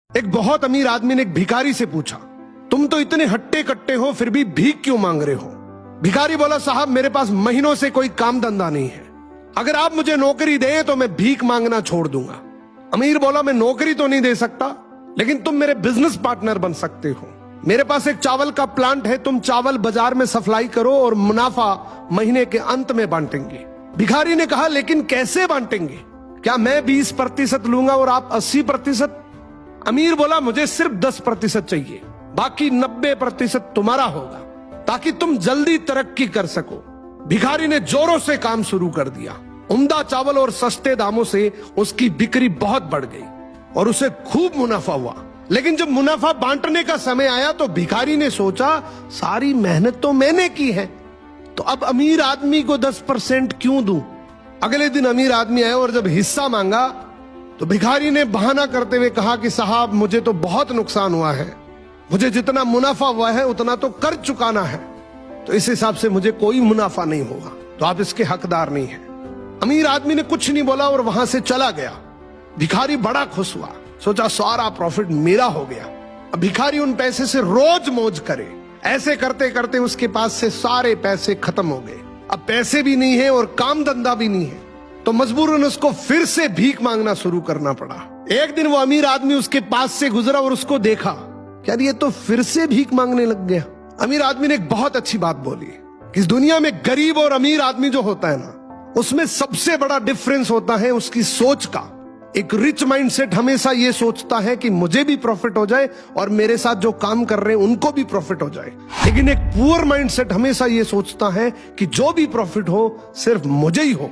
एक बहुत अमीर आदमी ने एक भिखारी से पूछा, तुम तो इतने हट्टे कट्टे हो फिर भी भीख क्यों मांग रहे हो। भिखारी बोला, साहब मेरे पास महीनों से कोई काम धंधा नहीं है, अगर आप मुझे नौकरी दें तो मैं भीख मांगना छोड़ दूंगा। अमीर बोला, मैं नौकरी तो नहीं दे सकता लेकिन तुम मेरे बिजनेस पार्टनर बन सकते हो। मेरे पास एक चावल का प्लांट है, तुम चावल बाजार में सप्लाई करो और मुनाफा महीने के अंत में बांटेंगे। भिखारी ने कहा, लेकिन कैसे बांटेंगे, क्या मैं 20% लूंगा और आप 80%? अमीर बोला, मुझे सिर्फ 10% चाहिए, बाकी 90% तुम्हारा होगा ताकि तुम जल्दी तरक्की कर सको। भिखारी ने जोरों से काम शुरू कर दिया। उम्दा चावल और सस्ते दामों से उसकी बिक्री बहुत बढ़ गई और उसे खूब मुनाफा हुआ। लेकिन जब मुनाफा बांटने का समय आया तो भिखारी ने सोचा, सारी मेहनत तो मैंने की है, तो अब अमीर आदमी को 10% क्यों दूं। अगले दिन अमीर आदमी आया और जब हिस्सा मांगा तो भिखारी ने बहाना करते हुए कहा कि साहब मुझे तो बहुत नुकसान हुआ है, मुझे जितना मुनाफा हुआ है उतना तो कर चुकाना है, तो इस हिसाब से मुझे कोई मुनाफा नहीं होगा, तो आप इसके हकदार नहीं हैं। अमीर आदमी ने कुछ नहीं बोला और वहां से चला गया। भिखारी बड़ा खुश हुआ, सोचा सारा प्रॉफिट मेरा हो गया। अब भिखारी उन पैसे से रोज मौज करे। ऐसे करते करते उसके पास से सारे पैसे खत्म हो गए। अब पैसे भी नहीं है और काम धंधा भी नहीं है, तो मजबूरन उसको फिर से भीख मांगना शुरू करना पड़ा। एक दिन वो अमीर आदमी उसके पास से गुजरा और उसको देखा, यार ये तो फिर से भीख मांगने लग गया। अमीर आदमी ने एक बहुत अच्छी बात बोली कि इस दुनिया में गरीब और अमीर आदमी जो होता है ना, उसमें सबसे बड़ा डिफरेंस होता है उसकी सोच का। एक रिच माइंडसेट हमेशा ये सोचता है कि मुझे भी प्रॉफिट हो जाए और मेरे साथ जो काम कर रहे हैं उनको भी प्रॉफिट हो जाए, लेकिन एक पुअर माइंडसेट हमेशा ये सोचता है कि जो भी प्रॉफिट हो सिर्फ मुझे ही हो।